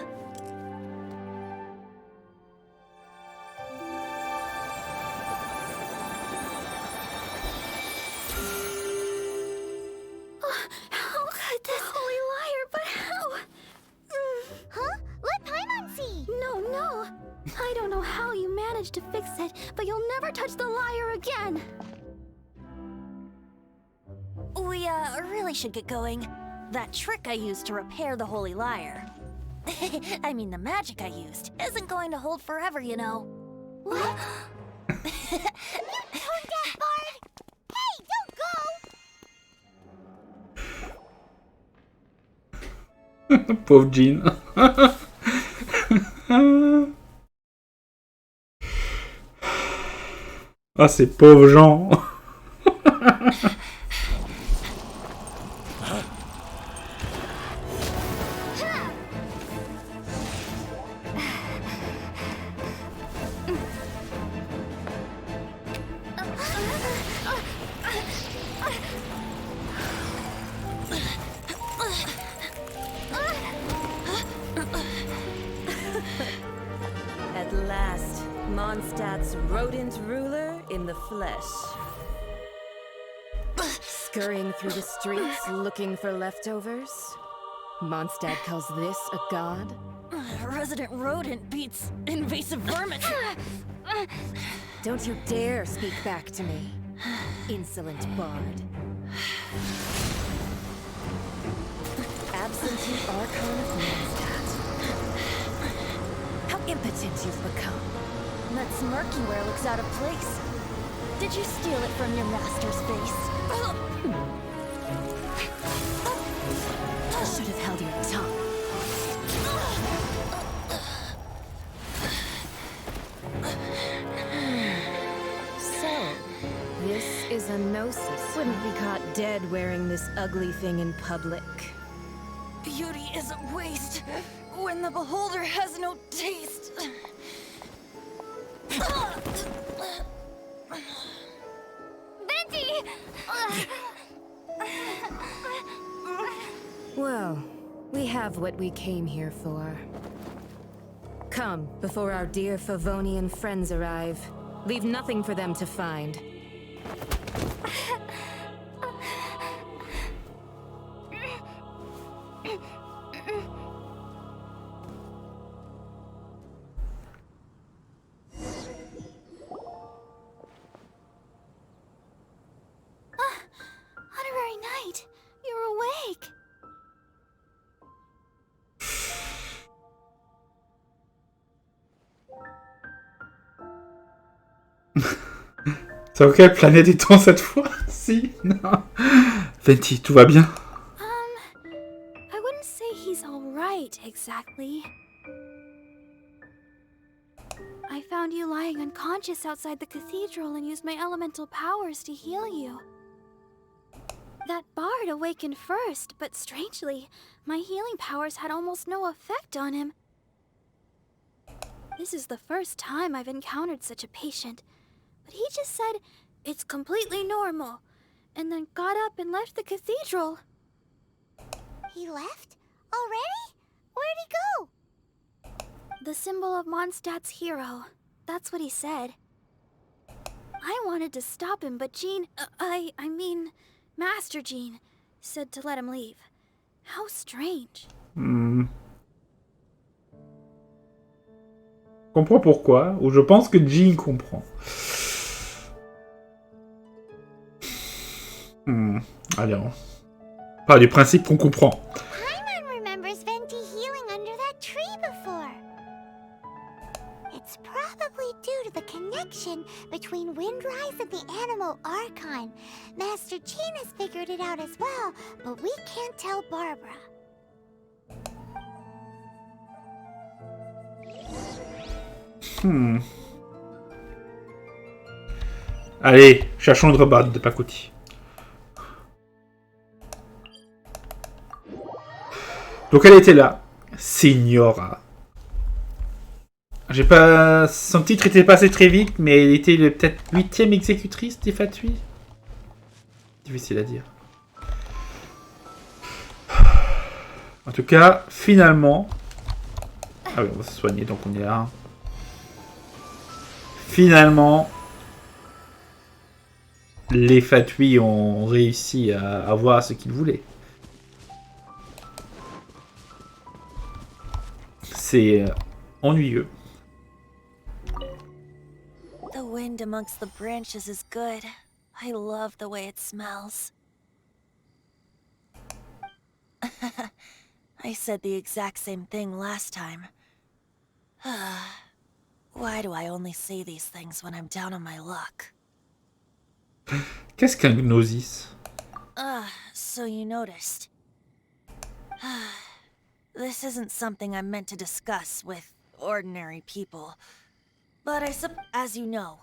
How could this Holy Liar, but how? Huh? Let Paimon see! No. I don't know how you managed to fix it, but you'll never touch the liar again. We, really should get going. That trick I used to repair the Holy Liar. I mean, the magic I used isn't going to hold forever, you know. What? You turned that Bard! Hey, don't go! Pauvre Jean. Ah, ces pauvres gens. At last, Mondstadt's rodent ruler in the flesh. Scurrying through the streets looking for leftovers? Mondstadt calls this a god? Resident rodent beats invasive vermin. Don't you dare speak back to me, insolent bard. Absentee Archon of Mondstadt. How impotent you've become. That smirky wear looks out of place. Did you steal it from your master's face? You should have held your tongue. So, this is a gnosis. Wouldn't be caught dead wearing this ugly thing in public. Beauty is a waste when the beholder has no taste. Venti! Well, we have what we came here for. Come, before our dear Favonian friends arrive. Leave nothing for them to find. Honorary Knight, you're awake. Sur quelle planète est-on cette fois? Si, non. Venti, tout va bien? I wouldn't say he's alright, exactly. I found you lying unconscious outside the cathedral and used my elemental powers to heal you. That bard awakened first, but strangely, my healing powers had almost no effect on him. This is the first time I've encountered such a patient, but he just said, "It's completely normal," and then got up and left the cathedral. He left? Already? Where'd he go? The symbol of Mondstadt's hero. That's what he said. I wanted to stop him, but Jean, I mean, Master Jean, said to let him leave. How strange. Je comprends pourquoi, ou je pense que Jean comprend. Allez, on parle des principes qu'on comprend. Paimon remembers Venti healing under that tree before. It's probably due to the connection between Windrise and the Animal Archon. Master Jean has figured it out as well, but we can't tell Barbara. Allez, cherchons le rebord de pacotille. Donc elle était là, Signora. J'ai pas... Son titre était passé très vite, mais elle était peut-être 8e exécutrice des Fatui. Difficile à dire. En tout cas, finalement... Ah oui, on va se soigner, donc on est là. Finalement... Les Fatui ont réussi à avoir ce qu'ils voulaient. C'est ennuyeux. The wind amongst the branches is good. I love the way it smells. I said the exact same thing last time. Why do I only say these things when I'm down on my luck? Qu'est-ce qu'un gnosis? So you noticed. This isn't something I'm meant to discuss with ordinary people. But as you know,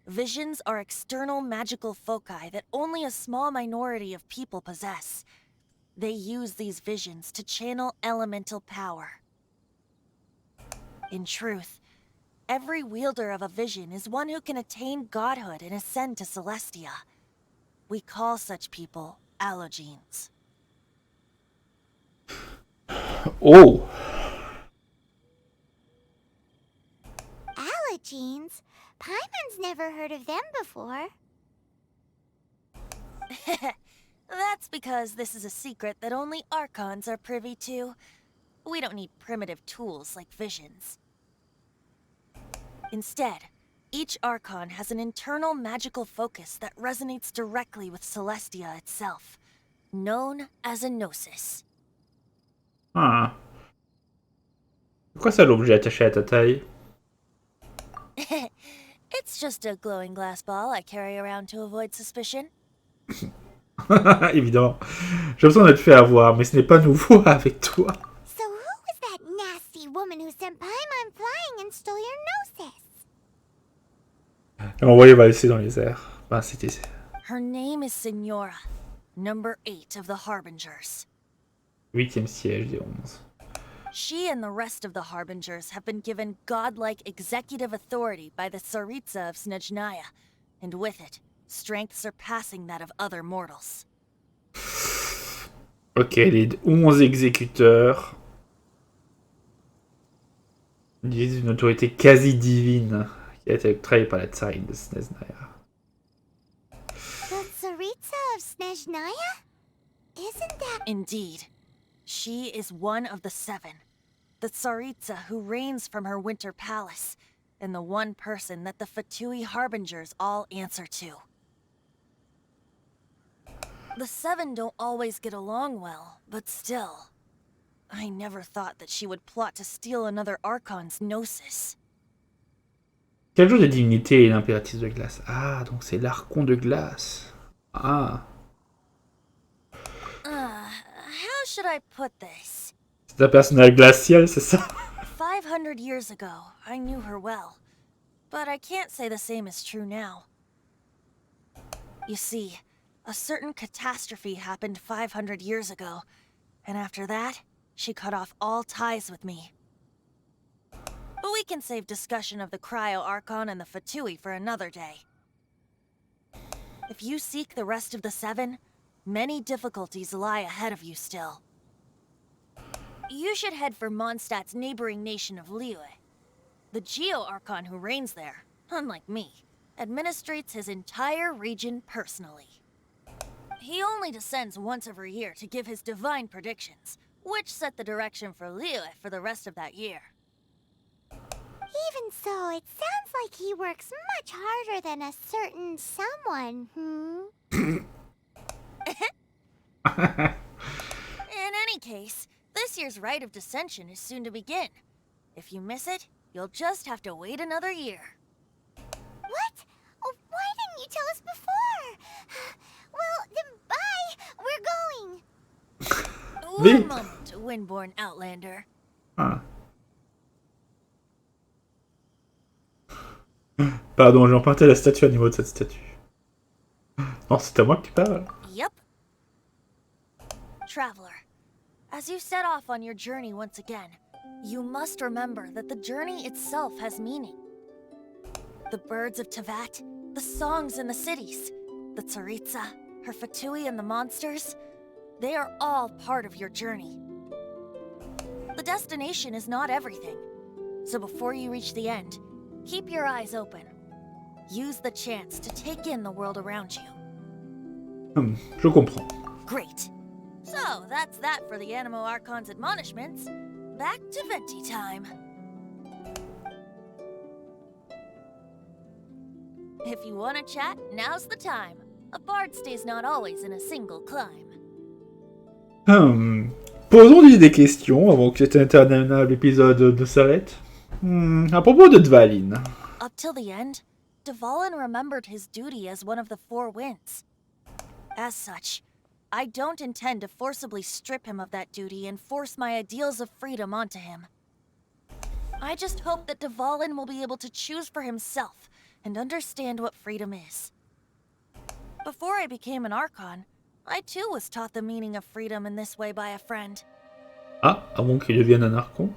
visions are external magical foci that only a small minority of people possess. They use these visions to channel elemental power. In truth, every wielder of a vision is one who can attain godhood and ascend to Celestia. We call such people allogenes. Oh! Allogenes? Paimon's never heard of them before. That's because this is a secret that only Archons are privy to. We don't need primitive tools like visions. Instead, each Archon has an internal magical focus that resonates directly with Celestia itself, known as a gnosis. Ah. Pourquoi ça l'objet attaché à ta taille? It's just a glowing glass ball I carry around to avoid suspicion. Évidemment. J'ai besoin de te faire avoir, mais ce n'est pas nouveau avec toi. So who was that nasty woman who sent Paimon flying and stole your gnosis? Elle m'a envoyé valser dans les airs. Ben, c'était... Her name is Signora, number 8 of the Harbingers. 8e siège des 11. She and the rest of the Harbingers have been given godlike executive authority by the Tsaritsa of Snezhnaya, and with it, strength surpassing that of other mortals. Ok, les 11 exécuteurs disent une autorité quasi divine qui a été octroyée par la tsarine de Snezhnaya. The Tsaritsa of Snezhnaya? Isn't that... Indeed. She is one of the 7. The Tsaritsa who reigns from her winter palace, and the one person that the Fatui Harbingers all answer to. The 7 don't always get along well, but still. I never thought that she would plot to steal another Archon's gnosis. Quel jour de divinité est l'impératrice de glace? Ah, donc c'est l'Archon de glace. Ah. How should I put this? C'est un personnage glacial, c'est ça? 500 years ago, I knew her well. But I can't say the same is true now. You see, a certain catastrophe happened 500 years ago, and after that, she cut off all ties with me. But we can save discussion of the Cryo Archon and the Fatui for another day. If you seek the rest of the 7, many difficulties lie ahead of you still. You should head for Mondstadt's neighboring nation of Liyue. The Geo-Archon who reigns there, unlike me, administrates his entire region personally. He only descends once every year to give his divine predictions, which set the direction for Liyue for the rest of that year. Even so, it sounds like he works much harder than a certain someone, In any case, this year's Rite of Descension is soon to begin. If you miss it, you'll just have to wait another year. What? Oh, why didn't you tell us before? Well, then bye! We're going! One moment, Windborn Outlander. Ah. Pardon, j'ai emprunté la statue à niveau de cette statue. Non, c'est à moi que tu parles. Yep. Traveler, as you set off on your journey once again, you must remember that the journey itself has meaning. The birds of Tevat, the songs in the cities, the Tsaritsa, her Fatui and the monsters, they are all part of your journey. The destination is not everything, so before you reach the end, keep your eyes open. Use the chance to take in the world around you. Je comprends. Great. So, that's that for the Animo Archon's admonishments. Back to Venti time. If you want to chat, now's the time. A bard stays not always in a single climb. Posons-lui des questions avant que cet interminable épisode ne s'arrête. À propos de Dvalin. Up till the end, Dvalin remembered his duty as one of the Four Winds. As such, I don't intend to forcibly strip him of that duty and force my ideals of freedom onto him. I just hope that Dvalin will be able to choose for himself and understand what freedom is. Before I became an Archon, I too was taught the meaning of freedom in this way by a friend. Ah, avant qu'il devienne un Archon.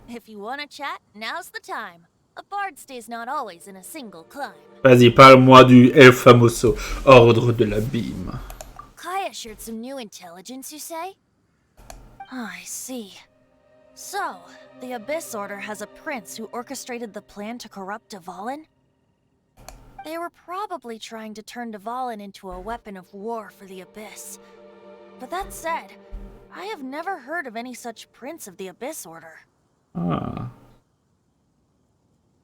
If you want to chat, now's the time. A bard stays not always in a single climb. Vas-y, parle-moi du El Famoso, Ordre de l'Abîme. Kaya shared some new intelligence, you say? Oh, I see. So, the Abyss Order has a prince who orchestrated the plan to corrupt Dvalin? They were probably trying to turn Dvalin into a weapon of war for the Abyss. But that said, I have never heard of any such prince of the Abyss Order. Ah.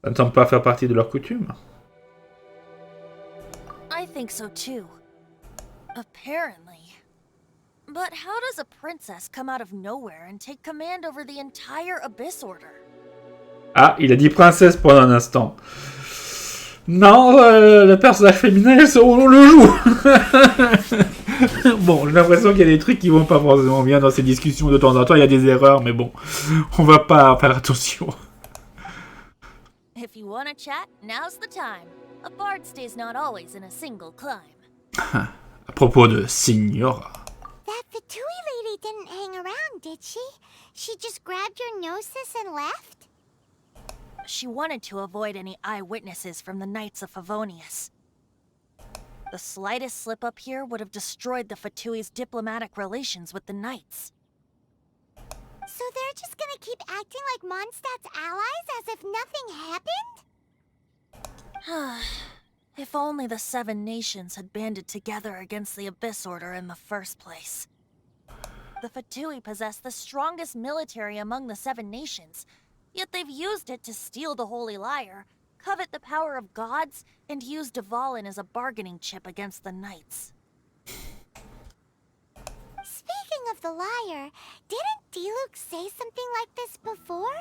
Ça ne semble pas faire partie de leur coutume. I think so too. Apparently. But how does a princess come out of nowhere and take command over the entire Abyss Order? Ah, il a dit princesse pendant un instant. Non, le personnage féminin, on le joue. Bon, j'ai l'impression qu'il y a des trucs qui vont pas forcément bien dans ces discussions. De temps en temps, il y a des erreurs, mais bon, on va pas faire attention. If you want to chat, now's the time. A bard stays not always in a single climb. À propos de Signora. That Fatui lady didn't hang around, did she? She just grabbed your gnosis and left? She wanted to avoid any eyewitnesses from the Knights of Favonius. The slightest slip-up here would have destroyed the Fatui's diplomatic relations with the Knights. So they're just gonna keep acting like Mondstadt's allies as if nothing happened? If only the Seven Nations had banded together against the Abyss Order in the first place. The Fatui possess the strongest military among the Seven Nations, yet they've used it to steal the Holy Lyre, covet the power of gods, and use Dvalin as a bargaining chip against the Knights. Speaking of the lyre, didn't Diluc say something like this before?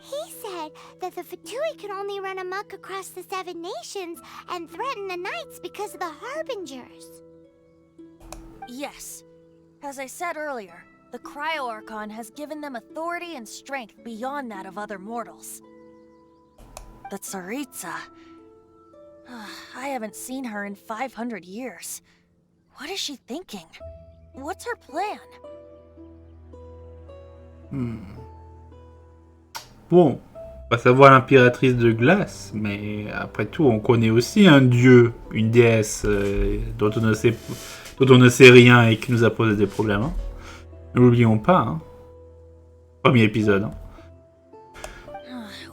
He said that the Fatui could only run amok across the Seven Nations and threaten the Knights because of the Harbingers. Yes. As I said earlier, the Cryo-Archon has given them authority and strength beyond that of other mortals. The Tsaritsa... I haven't seen her in 500 years. What is she thinking? What's her plan? Bon, on va savoir l'impératrice de glace, mais après tout, on connaît aussi un dieu, une déesse dont on ne sait rien et qui nous a posé des problèmes. Hein. Ne l'oublions pas. Hein. Premier épisode. Hein.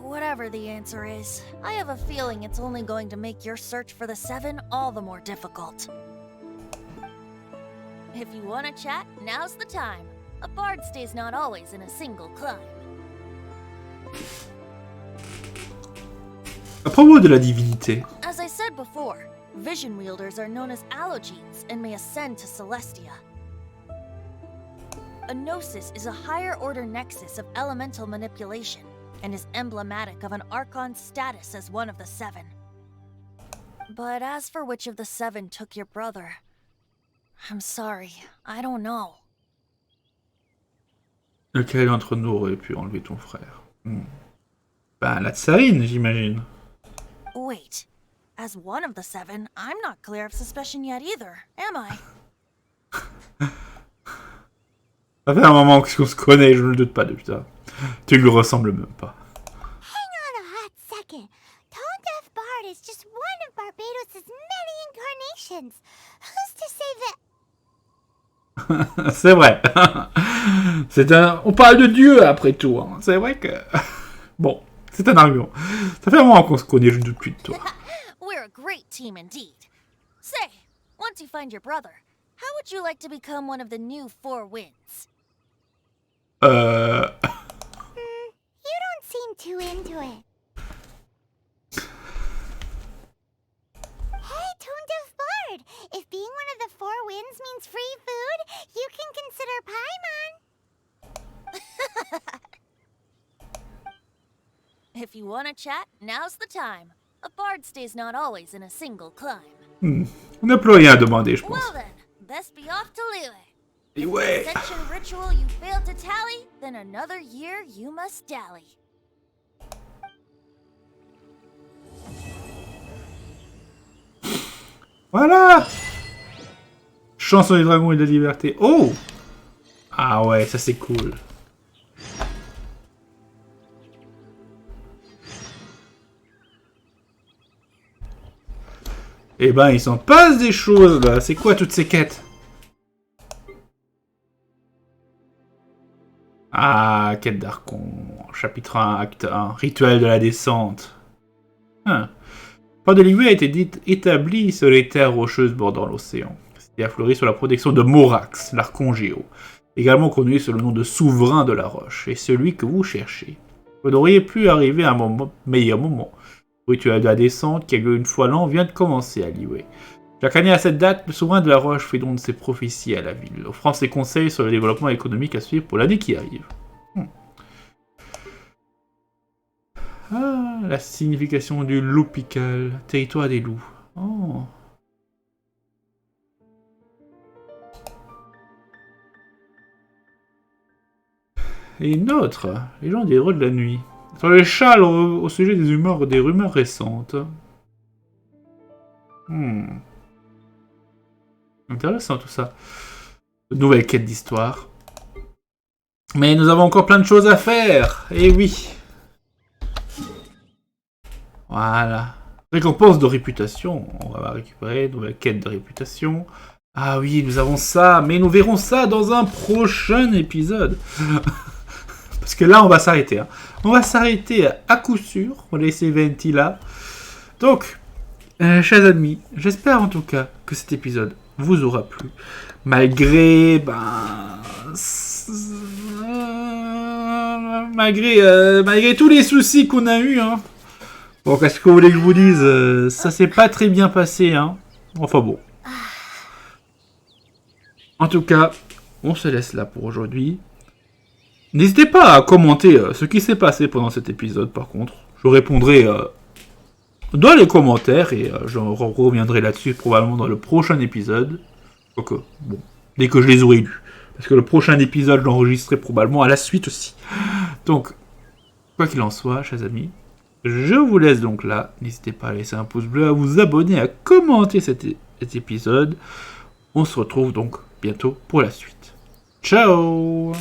Whatever the answer is, I have a feeling it's only going to make your search for the Seven all the more difficult. If you want to chat, now's the time. A bard stays not always in a single climb. À propos de la divinité. As I said before, vision wielders are known as allogenes and may ascend to Celestia. A gnosis is a higher order nexus of elemental manipulation and is emblematic of an Archon's status as one of the Seven. But as for which of the Seven took your brother, I'm sorry, I don't know. Lequel d'entre nous aurait pu enlever ton frère? Ben, la tsarine, j'imagine. Wait. As one of the 7, I'm not clear of suspicion yet either, am I? Ça fait un moment qu'on se connaît, je ne le doute pas depuis ça. Tu lui ressembles même pas. Hang on a hot second. Tone Deaf Bard is just one of Barbados' many incarnations. Who's to say that? C'est vrai. On parle de Dieu après tout. Hein. C'est vrai que... Bon, c'est un argument. Ça fait un moment qu'on se connaît, je ne doute plus de toi. We're a great team indeed. Say, once you find your brother, how would you like to become one of the new 4 winds? You don't seem too into it. Hey, Tone Deaf Bard! If being one of the 4 winds means free food, you can consider Paimon. If you want to chat, now's the time. A bard stays not always in a single climb. On n'a plus rien à demander, je pense. Well then, best be off to Liyue. Et ouais. Ascension ritual you failed to tally, then another year you must dally. Voilà. Chanson des dragons et de la liberté. Oh. Ah ouais, ça c'est cool. Eh ben, il s'en passe des choses, là. C'est quoi, toutes ces quêtes? Ah, quête d'Archon. Chapitre 1, acte 1. Rituel de la descente. Le port de Liyue a été établi sur les terres rocheuses bordant l'océan. C'était affleuré sous la protection de Morax, l'archongéo. Également connu sous le nom de souverain de la roche, et celui que vous cherchez. Vous n'auriez pu arriver à un meilleur moment. Le rituel de la descente, qui a lieu une fois l'an, vient de commencer à Liyue. Chaque année à cette date, le souverain de la roche fait donc ses prophéties à la ville, offrant ses conseils sur le développement économique à suivre pour l'année qui arrive. Ah, la signification du loup pical, territoire des loups. Oh. Et une autre, les gens des héros de la nuit. Sur les châles au sujet des rumeurs récentes. Intéressant tout ça. Nouvelle quête d'histoire. Mais nous avons encore plein de choses à faire. Eh oui. Voilà. Récompense de réputation. On va récupérer une nouvelle quête de réputation. Ah oui, nous avons ça. Mais nous verrons ça dans un prochain épisode. Parce que là, on va s'arrêter. On va s'arrêter à coup sûr. On va laisser Venti là. Donc, chers amis, j'espère en tout cas que cet épisode vous aura plu. Malgré... malgré tous les soucis qu'on a eus. Bon, qu'est-ce que vous voulez que je vous dise? Ça s'est pas très bien passé. Enfin bon. En tout cas, on se laisse là pour aujourd'hui. N'hésitez pas à commenter ce qui s'est passé pendant cet épisode, par contre. Je répondrai dans les commentaires et je reviendrai là-dessus probablement dans le prochain épisode. Ok, bon, dès que je les aurai lus. Parce que le prochain épisode, je l'enregistrerai probablement à la suite aussi. Donc, quoi qu'il en soit, chers amis, je vous laisse donc là. N'hésitez pas à laisser un pouce bleu, à vous abonner, à commenter cet épisode. On se retrouve donc bientôt pour la suite. Ciao!